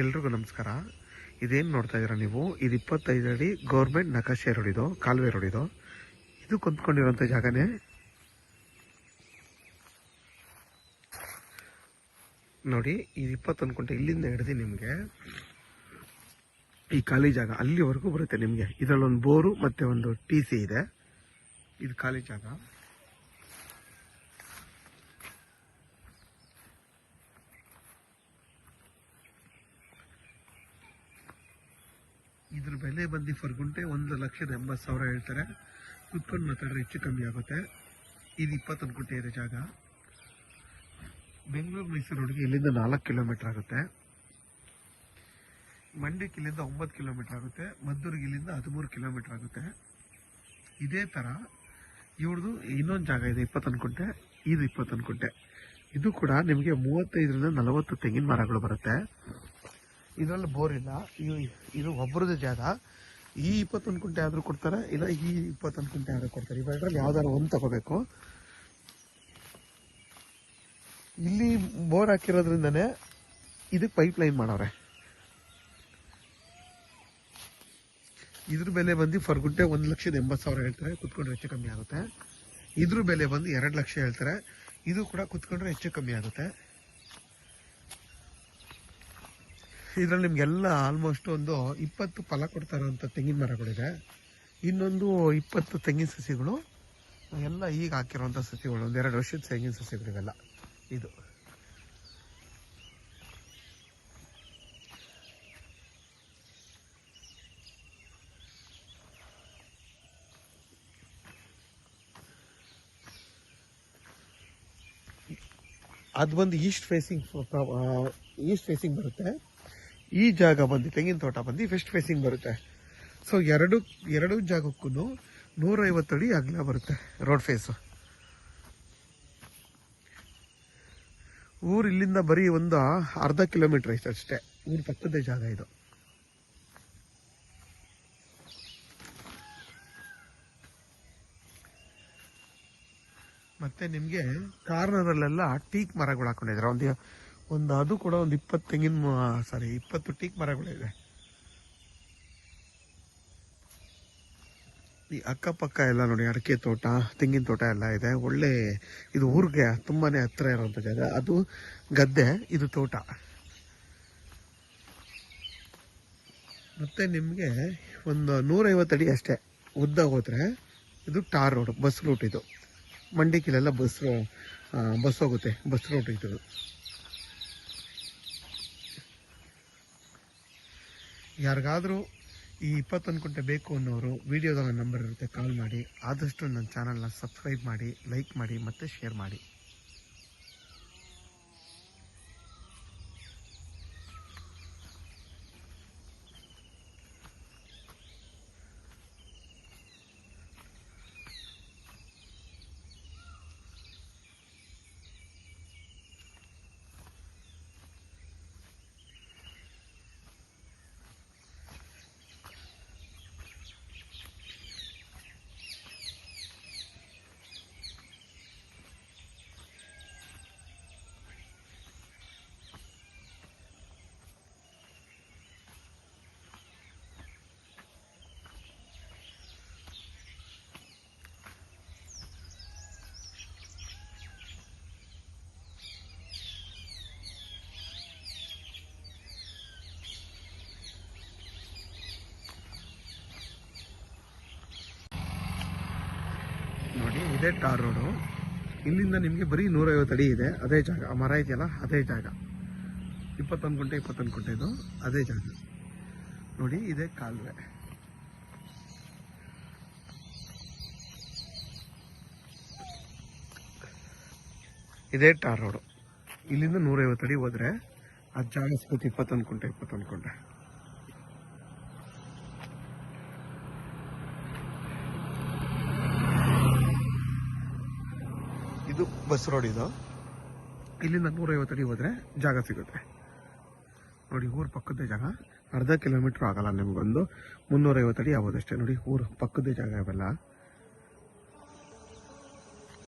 ಎಲ್ರಿಗೂ ನಮಸ್ಕಾರ. ಇದೇನು ನೋಡ್ತಾ ಇದ್ದೀರಾ ನೀವು, ಇದು 25 ಅಡಿ ಗೌರ್ಮೆಂಟ್ ನಕಾಶೆ ರೋಡ್, ಇದು ಕಾಲುವೆ ರೋಡ್. ಇದು ಕೊಂತ್ಕೊಂಡಿರೋಂಥ ಜಾಗನೇ. ನೋಡಿ, ಇದು 21 ಕುಂಟೆ ಇಲ್ಲಿಂದ ಹಿಡಿದು ನಿಮಗೆ ಈ ಖಾಲಿ ಜಾಗ ಅಲ್ಲಿವರೆಗೂ ಬರುತ್ತೆ ನಿಮಗೆ. ಇದರಲ್ಲಿ ಒಂದು ಬೋರು ಮತ್ತೆ ಒಂದು TC ಇದೆ. ಇದು ಖಾಲಿ ಜಾಗ. ಇದ್ರ ಬೆಲೆ ಬಂದು ಫರ್ ಗುಂಟೆ 1,80,000 ಹೇಳ್ತಾರೆ. ಕುತ್ಕೊಂಡು ಮಾತಾಡ್ರೆ ಹೆಚ್ಚು ಕಮ್ಮಿ ಆಗುತ್ತೆ. ಇದು 21 ಕುಂಟೆ ಇದೆ ಜಾಗ. ಬೆಂಗಳೂರು ಮೈಸೂರು ರೋಡ್ಗೆ ಇಲ್ಲಿಂದ 4 ಕಿಲೋಮೀಟರ್ ಆಗುತ್ತೆ. ಮಂಡ್ಯಕ್ಕೆ ಇಲ್ಲಿಂದ 9 ಕಿಲೋಮೀಟರ್ ಆಗುತ್ತೆ. ಮದ್ದೂರಿಗೆ ಇಲ್ಲಿಂದ 13 ಕಿಲೋಮೀಟರ್ ಆಗುತ್ತೆ. ಇದೇ ಥರ ಇವ್ರದ್ದು ಇನ್ನೊಂದು ಜಾಗ ಇದೆ 21 ಕುಂಟೆ. ಇದು 21 ಕುಂಟೆ. ಇದು ಕೂಡ ನಿಮಗೆ 35ರಿಂದ 40 ತೆಂಗಿನ ಮರಗಳು ಬರುತ್ತೆ. ಇದರಲ್ಲಿ ಬೋರ್ ಇಲ್ಲ. ಇದು ಒಬ್ಬರದೇ ಜಾಗ. ಈ 21 ಕುಂಟೆ ಆದರೂ ಕೊಡ್ತಾರೆ, ಇಲ್ಲ ಈ 21 ಕುಂಟೆ ಆದರೂ ಕೊಡ್ತಾರೆ. ಇವೆರಡರಲ್ಲಿ ಯಾವ್ದಾದ್ರು ಒಂದು ತಗೋಬೇಕು. ಇಲ್ಲಿ ಬೋರ್ ಹಾಕಿರೋದ್ರಿಂದನೇ ಇದಕ್ಕೆ ಪೈಪ್ ಲೈನ್ ಮಾಡವ್ರೆ. ಇದ್ರ ಬೆಲೆ ಬಂದು ಫರ್ ಗುಂಟೆ 1,80,000 ಹೇಳ್ತಾರೆ. ಕುತ್ಕೊಂಡ್ರೆ ಹೆಚ್ಚು ಕಮ್ಮಿ ಆಗುತ್ತೆ. ಇದ್ರ ಬೆಲೆ ಬಂದು 2 ಲಕ್ಷ ಹೇಳ್ತಾರೆ. ಇದು ಕೂಡ ಕುತ್ಕೊಂಡ್ರೆ ಹೆಚ್ಚು ಕಮ್ಮಿ ಆಗುತ್ತೆ. ಇದರಲ್ಲಿ ನಿಮಗೆಲ್ಲ ಆಲ್ಮೋಸ್ಟ್ ಒಂದು 20 ಫಲ ಕೊಡ್ತಾ ಇರೋಂಥ ತೆಂಗಿನ ಮರಗಳಿದೆ. ಇನ್ನೊಂದು 20 ತೆಂಗಿನ ಸಸಿಗಳು ಎಲ್ಲ ಈಗ ಹಾಕಿರೋಂಥ ಸಸಿಗಳು, ಒಂದು 2 ವರ್ಷದ ತೆಂಗಿನ ಸಸಿಗಳಿವೆಲ್ಲ. ಇದು ಅದು ಬಂದು ಈಸ್ಟ್ ಫೇಸಿಂಗ್ ಬರುತ್ತೆ. ಈ ಜಾಗ ಬಂದು ತೆಂಗಿನ ತೋಟ ಬಂದು ವೆಸ್ಟ್ ಫೇಸಿಂಗ್ ಬರುತ್ತೆ. ಸೊ ಎರಡು ಜಾಗಕ್ಕೂ 150 ಅಡಿ ಅಗಲ ಬರುತ್ತೆ ರೋಡ್ ಫೇಸು. ಊರು ಇಲ್ಲಿಂದ ಬರೀ ಒಂದು ಅರ್ಧ ಕಿಲೋಮೀಟರ್ ಐತೆ ಅಷ್ಟೇ. ಊರ ಪಕ್ಕದ ಜಾಗ ಇದು. ಮತ್ತೆ ನಿಮಗೆ ಕಾರ್ನರಲ್ಲೆಲ್ಲ ಟೀಕ್ ಮರಗಳು ಹಾಕೊಂಡಿದ್ದಾರೆ. ಒಂದು ಅದು ಕೂಡ ಒಂದು 20 ಟೀಕ್ ಮರಗಳಿದೆ. ಈ ಅಕ್ಕಪಕ್ಕ ಎಲ್ಲ ನೋಡಿ, ಅಡಿಕೆ ತೋಟ, ತೆಂಗಿನ ತೋಟ ಎಲ್ಲ ಇದೆ. ಒಳ್ಳೆ ಇದು ಊರಿಗೆ ತುಂಬಾನೇ ಹತ್ರ ಇರುವಂತ ಜಾಗ. ಅದು ಗದ್ದೆ, ಇದು ತೋಟ. ಮತ್ತೆ ನಿಮಗೆ ಒಂದು 150 ಅಡಿ ಅಷ್ಟೇ ಉದ್ದ ಹೋದ್ರೆ ಇದು ಟಾರ್ ರೋಡ್, ಬಸ್ ರೂಟ್. ಇದು ಮಂಡಿಕಿಲೆಲ್ಲ ಬಸ್ ಹೋಗುತ್ತೆ, ಬಸ್ ರೂಟ್ ಇದು. ಯಾರಿಗಾದ್ರೂ ಈ 21 ಕುಂಟೆ ಬೇಕು ಅನ್ನೋರು ವಿಡಿಯೋದಾಗ ನಂಬರ್ ಇರುತ್ತೆ, ಕಾಲ್ ಮಾಡಿ. ಆದಷ್ಟು ನನ್ನ ಚಾನಲ್ನ ಸಬ್ಸ್ಕ್ರೈಬ್ ಮಾಡಿ, ಲೈಕ್ ಮಾಡಿ ಮತ್ತು ಶೇರ್ ಮಾಡಿ. ನೋಡಿ, ಇದೇ ಟಾರ್ ರೋಡು. ಇಲ್ಲಿಂದ ನಿಮಗೆ ಬರೀ 150 ಅಡಿ ಇದೆ. ಅದೇ ಜಾಗ, ಆ ಮರ ಇದೆಯಲ್ಲ ಅದೇ ಜಾಗ. 21 ಕುಂಟೆ ಇದು ಅದೇ ಜಾಗ. ನೋಡಿ, ಇದೇ ಕಾಲುವೆ. ಇದೇ ಟಾರ್ ರೋಡು. ಇಲ್ಲಿಂದ 150 ಅಡಿ ಹೋದ್ರೆ ಆ ಜಾಗ ಸಿಗುತ್ತೆ. 21 ಕುಂಟೆ. ಇದು ಬಸ್ ರೋಡ್. ಇದು ಇಲ್ಲಿಂದ 150 ಅಡಿ ಹೋದ್ರೆ ಜಾಗ ಸಿಗುತ್ತೆ. ನೋಡಿ, ಊರ ಪಕ್ಕದ ಜಾಗ. ಅರ್ಧ ಕಿಲೋಮೀಟರ್ ಆಗಲ್ಲ ನಿಮ್ಗೊಂದು 350 ಅಡಿ ಆಗೋದಷ್ಟೇ. ನೋಡಿ, ಊರ ಪಕ್ಕದ ಜಾಗ ಇವೆಲ್ಲ.